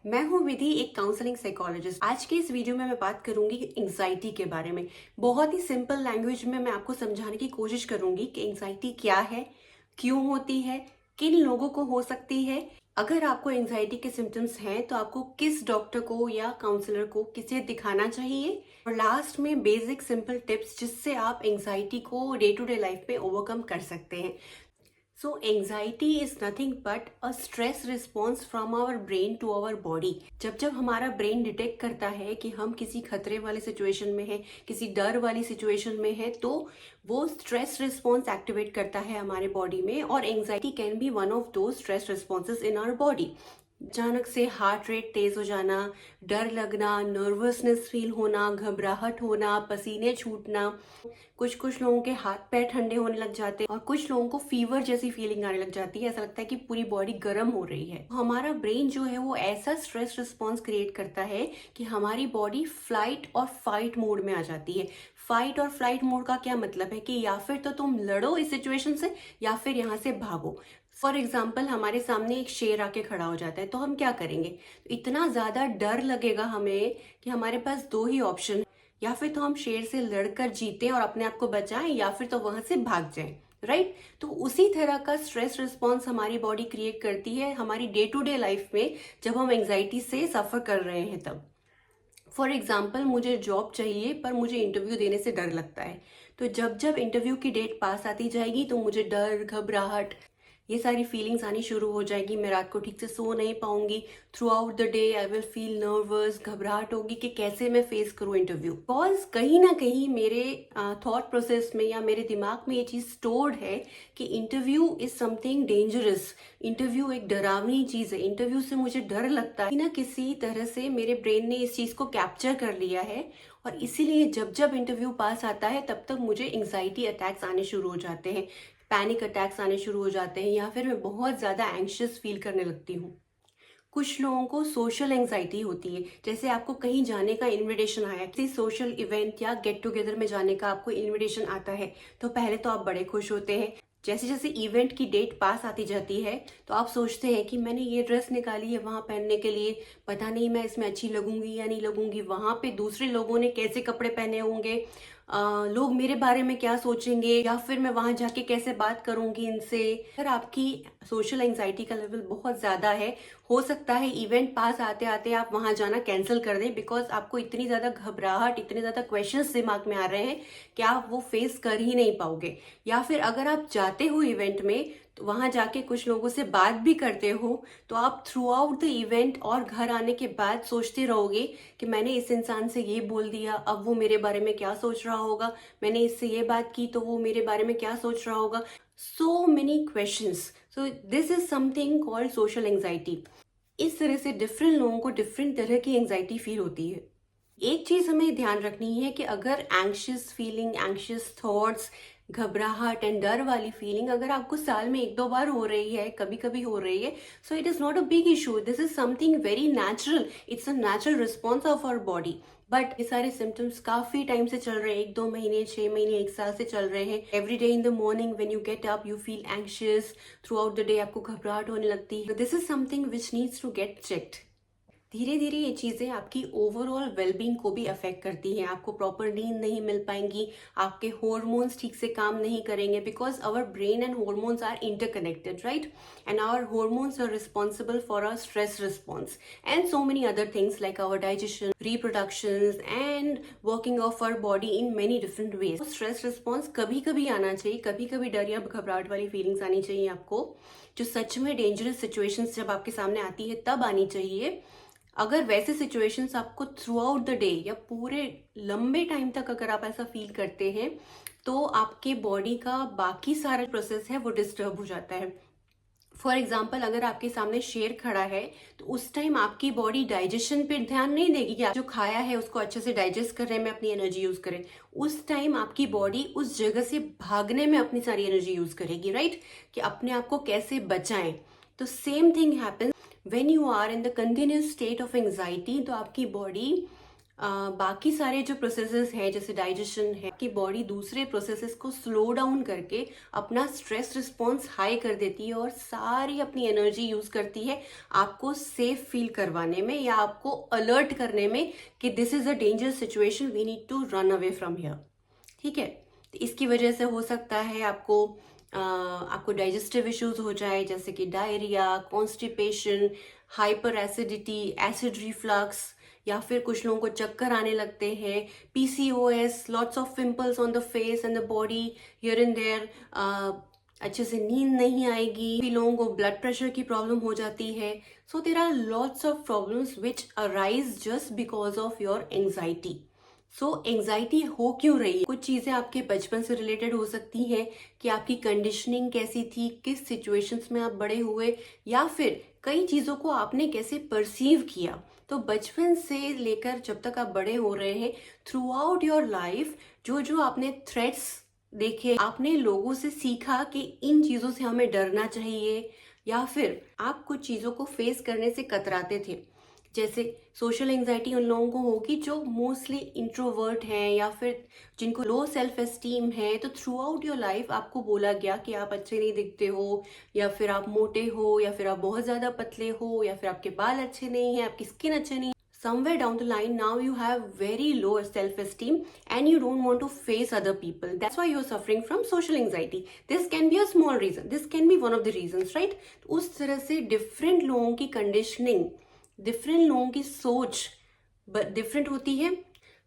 मैं हूँ विधि, एक काउंसलिंग साइकोलॉजिस्ट। आज के इस वीडियो में मैं बात करूंगी एंजाइटी के बारे में। बहुत ही सिंपल लैंग्वेज में मैं आपको समझाने की कोशिश करूंगी कि एंजाइटी क्या है, क्यों होती है, किन लोगों को हो सकती है। अगर आपको एंजाइटी के सिम्टम्स हैं तो आपको किस डॉक्टर को या काउंसलर को किसे दिखाना चाहिए, और लास्ट में बेसिक सिंपल टिप्स जिससे आप एंजाइटी को डे टू डे लाइफ में ओवरकम कर सकते हैं। So, anxiety is nothing but a stress response from our brain to our body। जब जब हमारा ब्रेन डिटेक्ट करता है कि हम किसी खतरे वाली सिचुएशन में हैं, किसी डर वाली सिचुएशन में है, तो वो स्ट्रेस रिस्पॉन्स एक्टिवेट करता है हमारे बॉडी में। और anxiety can be one of two stress responses in our body. अचानक से हार्ट रेट तेज हो जाना, डर लगना, नर्वसनेस फील होना, घबराहट होना, पसीने छूटना, कुछ लोगों के हाथ पैर ठंडे होने लग जाते हैं और कुछ लोगों को फीवर जैसी फीलिंग आने लग जाती है। ऐसा लगता है कि पूरी बॉडी गर्म हो रही है। हमारा ब्रेन जो है वो ऐसा स्ट्रेस रिस्पॉन्स क्रिएट करता है कि हमारी बॉडी फ्लाइट और फाइट मोड में आ जाती है। फाइट और फ्लाइट मोड का क्या मतलब है कि या फिर तो तुम लड़ो इस सिचुएशन से या फिर यहाँ से भागो। फॉर एग्जाम्पल, हमारे सामने एक शेर आके खड़ा हो जाता है तो हम क्या करेंगे? तो इतना ज्यादा डर लगेगा हमें कि हमारे पास दो ही ऑप्शन, या फिर तो हम शेर से लड़कर जीतें और अपने आप को बचाएं, या फिर तो वहां से भाग जाएं। राइट? तो उसी तरह का स्ट्रेस रिस्पॉन्स हमारी बॉडी क्रिएट करती है हमारी डे टू डे लाइफ में जब हम एंजाइटी से सफर कर रहे हैं तब। फॉर एग्जाम्पल, मुझे जॉब चाहिए पर मुझे इंटरव्यू देने से डर लगता है। तो जब जब इंटरव्यू की डेट पास आती जाएगी तो मुझे डर, घबराहट, ये सारी फीलिंग्स आनी शुरू हो जाएगी। मैं रात को ठीक से सो नहीं पाऊंगी। Through out the day I will feel nervous, घबराहट होगी कि कैसे मैं फेस करूं इंटरव्यू। बिकॉज कहीं ना कहीं मेरे थॉट प्रोसेस में या मेरे दिमाग में ये चीज स्टोर्ड है कि interview is something dangerous. Interview एक डरावनी चीज है। इंटरव्यू से मुझे डर लगता है। ना किसी तरह से मेरे ब्रेन ने इस चीज को कैप्चर कर लिया है और इसीलिए जब जब इंटरव्यू पास आता है तब तक मुझे एंजाइटी अटैक्स आने शुरू हो जाते हैं, पैनिक अटैक्स आने शुरू हो जाते हैं, या फिर मैं बहुत ज़्यादा एंग्शियस फील करने लगती हूँ। कुछ लोगों को सोशल एंजाइटी होती है। जैसे आपको कहीं जाने का इनविटेशन आया, किसी सोशल इवेंट या गेट टुगेदर में जाने का आपको इनविटेशन आता है, तो पहले तो आप बड़े खुश होते हैं। जैसे जैसे इवेंट की डेट पास आती जाती है तो आप सोचते हैं कि मैंने ये ड्रेस निकाली है वहां पहनने के लिए, पता नहीं मैं इसमें अच्छी लगूंगी या नहीं लगूंगी, वहां पे दूसरे लोगों ने कैसे कपड़े पहने होंगे, लोग मेरे बारे में क्या सोचेंगे, या फिर मैं वहां जाके कैसे बात करूंगी इनसे। अगर आपकी सोशल एंजाइटी का लेवल बहुत ज्यादा है, हो सकता है इवेंट पास आते आते आप वहां जाना कैंसिल कर दें, बिकॉज आपको इतनी ज्यादा घबराहट, इतने ज्यादा क्वेश्चंस दिमाग में आ रहे हैं कि आप वो फेस कर ही नहीं पाओगे। या फिर अगर आप जाते हो इवेंट में तो वहां जाके कुछ लोगों से बात भी करते हो तो आप थ्रू आउट द इवेंट और घर आने के बाद सोचते रहोगे कि मैंने इस इंसान से ये बोल दिया, अब वो मेरे बारे में क्या सोच रहा होगा, मैंने इससे ये बात की तो वो मेरे बारे में क्या सोच रहा होगा। So many questions. So this is something called social anxiety. इस तरह से डिफरेंट लोगों को डिफरेंट तरह की एंजाइटी फील होती है। एक चीज हमें ध्यान रखनी है कि अगर एंग्शियस फीलिंग, एंग्शियस थॉट्स, घबराहट एंड डर वाली फीलिंग अगर आपको साल में एक दो बार हो रही है, कभी कभी हो रही है, so it is not a big issue. This is something very natural. It's a natural response of our body. But ये सारे सिम्टम्स काफी टाइम से चल रहे हैं, एक दो महीने, 6 महीने, एक साल से चल रहे हैं। Every day in the morning when you get up you feel anxious. Throughout the day आपको घबराहट होने लगती है। This is something which needs to get checked. धीरे धीरे ये चीजें आपकी ओवरऑल वेलबींग को भी अफेक्ट करती हैं। आपको प्रॉपर नींद नहीं मिल पाएंगी, आपके हॉर्मोन्स ठीक से काम नहीं करेंगे, because our brain and hormones are interconnected, right? And our hormones are responsible for our stress response and so many other things like our digestion, reproduction and working of our body in many different ways. Stress response कभी कभी आना चाहिए, कभी कभी डर या घबराहट वाली फीलिंग्स आनी चाहिए आपको, जो सच में डेंजरस सिचुएशंस जब आपके सामने आती है तब आनी चाहिए। अगर वैसे सिचुएशंस आपको थ्रू आउट द डे या पूरे लंबे टाइम तक अगर आप ऐसा फील करते हैं तो आपके बॉडी का बाकी सारा प्रोसेस है वो डिस्टर्ब हो जाता है। फॉर एग्जाम्पल, अगर आपके सामने शेर खड़ा है तो उस टाइम आपकी बॉडी डाइजेशन पे ध्यान नहीं देगी कि आप जो खाया है उसको अच्छे से डाइजेस्ट करने में अपनी एनर्जी यूज करें। उस टाइम आपकी बॉडी उस जगह से भागने में अपनी सारी एनर्जी यूज करेगी, राइट? कि अपने आप को कैसे बचाएं। तो same thing happens when you are in the continuous state of anxiety. तो आपकी बॉडी बाकी सारे जो प्रोसेसेस हैं जैसे डाइजेशन है कि बॉडी दूसरे प्रोसेसेस को स्लो डाउन करके अपना स्ट्रेस रिस्पॉन्स हाई कर देती है और सारी अपनी एनर्जी यूज करती है आपको सेफ फील करवाने में या आपको अलर्ट करने में कि this is a dangerous situation, we need to run away from here. ठीक है, तो इसकी वजह से हो सकता है आपको डाइजेस्टिव इश्यूज हो जाए जैसे कि diarrhoea, constipation, hyper acidity, acid reflux, या फिर कुछ लोगों को चक्कर आने लगते हैं, PCOS, lots of pimples on the face and the body here and there, अच्छे से नींद नहीं आएगी, भी लोगों को ब्लड प्रेशर की प्रॉब्लम हो जाती है। So there are lots of problems which arise just because of your anxiety. So anxiety हो क्यों रही है? कुछ चीजें आपके बचपन से रिलेटेड हो सकती हैं कि आपकी कंडीशनिंग कैसी थी, किस सिचुएशंस में आप बड़े हुए, या फिर कई चीजों को आपने कैसे परसीव किया। तो बचपन से लेकर जब तक आप बड़े हो रहे हैं, थ्रू आउट योर लाइफ जो जो आपने थ्रेट्स देखे, आपने लोगों से सीखा कि इन चीजों से हमें डरना चाहिए, या फिर आप कुछ चीजों को फेस करने से कतराते थे। जैसे सोशल एंजाइटी उन लोगों को होगी जो मोस्टली इंट्रोवर्ट हैं या फिर जिनको लो सेल्फ एस्टीम है। तो थ्रू आउट योर लाइफ आपको बोला गया कि आप अच्छे नहीं दिखते हो, या फिर आप मोटे हो, या फिर आप बहुत ज्यादा पतले हो, या फिर आपके बाल अच्छे नहीं है, आपकी स्किन अच्छे नहीं है। Somewhere down the line, now you have very low self-esteem and you don't want to face other people. That's why you're suffering from social anxiety. This can be a small reason. This can be one of the reasons, right? उस तरह से different लोगों की conditioning, different लोगों की सोच different होती है।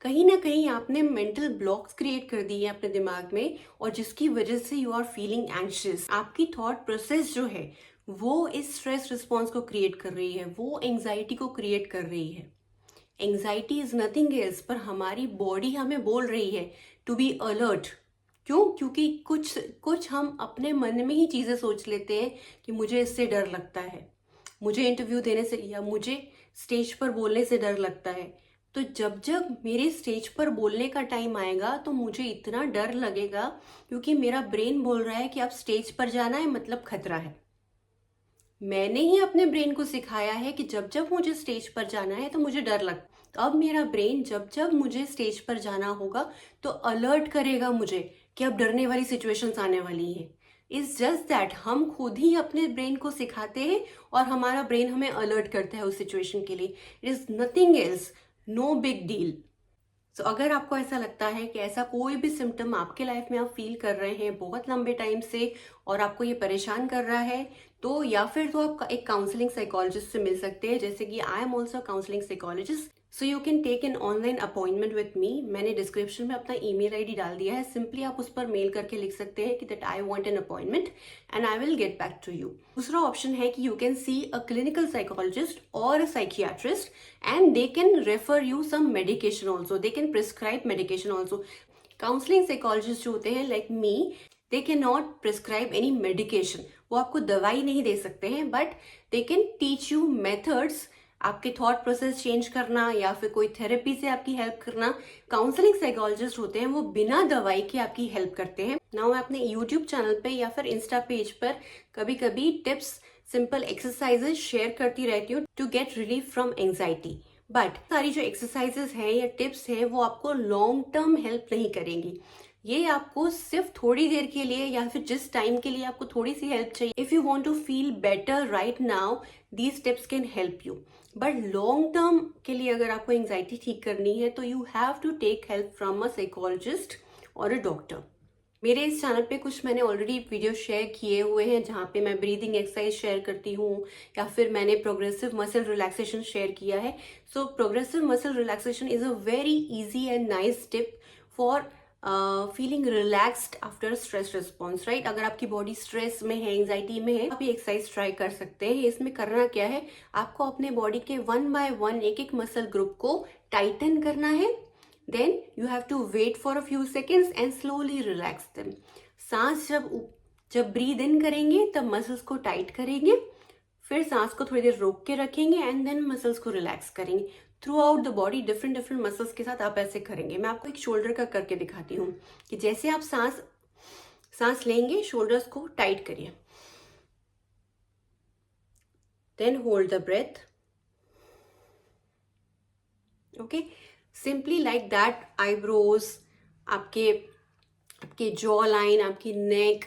कहीं ना कहीं आपने मेंटल ब्लॉक्स क्रिएट कर दिए अपने दिमाग में, और जिसकी वजह से यू आर फीलिंग एंग्शियस। आपकी थॉट प्रोसेस जो है वो इस स्ट्रेस रिस्पॉन्स को क्रिएट कर रही है, वो एंजाइटी को क्रिएट कर रही है। एंजाइटी इज नथिंग एल्स, पर हमारी बॉडी हमें बोल रही है टू बी अलर्ट। क्यों? क्योंकि कुछ हम अपने मन में ही चीजें सोच लेते हैं कि मुझे इससे डर लगता है, मुझे इंटरव्यू देने से या मुझे स्टेज पर बोलने से डर लगता है। तो जब जब मेरे स्टेज पर बोलने का टाइम आएगा तो मुझे इतना डर लगेगा क्योंकि मेरा ब्रेन बोल रहा है कि अब स्टेज पर जाना है, मतलब खतरा है। मैंने ही अपने ब्रेन को सिखाया है कि जब जब मुझे स्टेज पर जाना है तो मुझे डर लगता है। तो अब मेरा ब्रेन जब जब मुझे स्टेज पर जाना होगा तो अलर्ट करेगा मुझे कि अब डरने वाली सिचुएशंस आने वाली हैं। इट्स जस्ट दैट हम खुद ही अपने ब्रेन को सिखाते हैं और हमारा ब्रेन हमें अलर्ट करता है उस सिचुएशन के लिए। It is nothing else, no big deal. So अगर आपको ऐसा लगता है कि ऐसा कोई भी सिम्टम आपके लाइफ में आप फील कर रहे हैं बहुत लंबे टाइम से और आपको ये परेशान कर रहा है, तो या फिर तो आप एक काउंसलिंग साइकोलॉजिस्ट से मिल सकते हैं, जैसे कि I am also counselling psychologist. So you can take an online appointment with me. मैंने डिस्क्रिप्शन में अपना ईमेल आईडी डाल दिया है, सिंपली आप उस पर मेल करके लिख सकते हैं कि that I want an appointment and I will get back to you. दूसरा ऑप्शन है कि you can see a clinical psychologist और a psychiatrist and they can refer you some medication also, they can prescribe medication also. Counselling psychologist जो होते हैं like me, they can not prescribe any medication, वो आपको दवाई नहीं दे सकते हैं, but they can teach you methods, आपके थॉट प्रोसेस चेंज करना या फिर कोई थेरेपी से आपकी हेल्प करना। काउंसलिंग साइकोलॉजिस्ट होते हैं वो बिना दवाई के आपकी हेल्प करते हैं। नाउ मैं अपने यूट्यूब चैनल पे या फिर इंस्टा पेज पर कभी कभी टिप्स, सिंपल एक्सरसाइजेस शेयर करती रहती हूँ to get relief from anxiety. But सारी जो एक्सरसाइजेस हैं या टिप्स हैं वो आपको लॉन्ग टर्म हेल्प नहीं करेंगी। ये आपको सिर्फ थोड़ी देर के लिए या फिर जिस टाइम के लिए आपको थोड़ी सी हेल्प चाहिए, if you want to feel better right now, these tips can help you. But long term के लिए अगर आपको एंजाइटी ठीक करनी है तो you have to take help from a psychologist और अ डॉक्टर। मेरे इस चैनल पे कुछ मैंने ऑलरेडी वीडियो शेयर किए हुए हैं जहाँ पे मैं ब्रीदिंग एक्सरसाइज शेयर करती हूँ, या फिर मैंने प्रोग्रेसिव मसल रिलैक्सेशन शेयर किया है। So progressive muscle relaxation is a very easy and nice tip for feeling relaxed after stress response, right. अगर आपकी बॉडी स्ट्रेस में है, एंजाइटी में है, आप ये एक्सरसाइज ट्राई कर सकते हैं। इसमें करना क्या है, आपको अपने बॉडी के 1 बाय 1 एक एक मसल ग्रुप को टाइटन करना है। Then you have to wait for a few seconds and slowly relax them. सांस जब ब्रीद इन करेंगे तब मसल्स को टाइट करेंगे, फिर सांस को थोड़ी देर रोक के रखेंगे एंड देन मसल्स को रिलैक्स करेंगे। Through out the body different muscles के साथ आप ऐसे करेंगे। मैं आपको एक शोल्डर का करके दिखाती हूँ कि जैसे आप सांस लेंगे, शोल्डर्स को टाइट करिए, then hold the breath. Okay, simply like that, eyebrows, आपके आपके जॉ लाइन, आपकी नेक,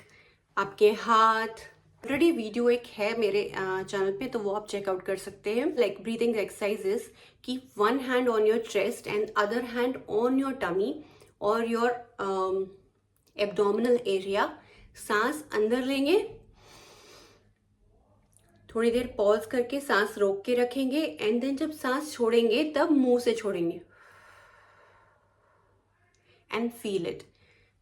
आपके हाथ। ऑलरेडी वीडियो एक है मेरे चैनल पे, तो वो आप चेकआउट कर सकते हैं। Like breathing exercises, keep one hand on your chest and other hand on your tummy और योर एब्डोमिनल एरिया। सांस अंदर लेंगे, थोड़ी देर पॉज करके सांस रोक के रखेंगे, एंड देन जब सांस छोड़ेंगे तब मुंह से छोड़ेंगे एंड फील इट।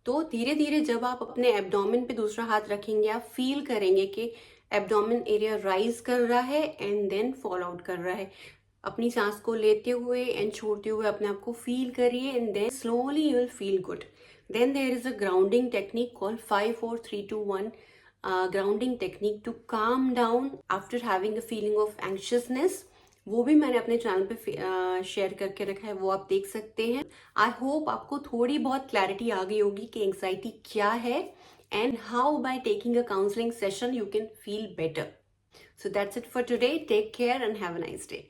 तो धीरे धीरे जब आप अपने एब्डोमेन पे दूसरा हाथ रखेंगे, आप फील करेंगे कि एब्डोमेन एरिया राइज कर रहा है एंड देन फॉल आउट कर रहा है। अपनी सांस को लेते हुए एंड छोड़ते हुए अपने आप को फील करिए, and then slowly you will feel good. Then there is a grounding technique called 5 4 3 2 1 grounding technique to calm down after having a feeling of anxiousness. वो भी मैंने अपने चैनल पे शेयर करके रखा है, वो आप देख सकते हैं। आई होप आपको थोड़ी बहुत क्लैरिटी आ गई होगी कि एंग्जाइटी क्या है and how by taking a counselling session you can feel better. So that's it for today. Take care and have a nice day.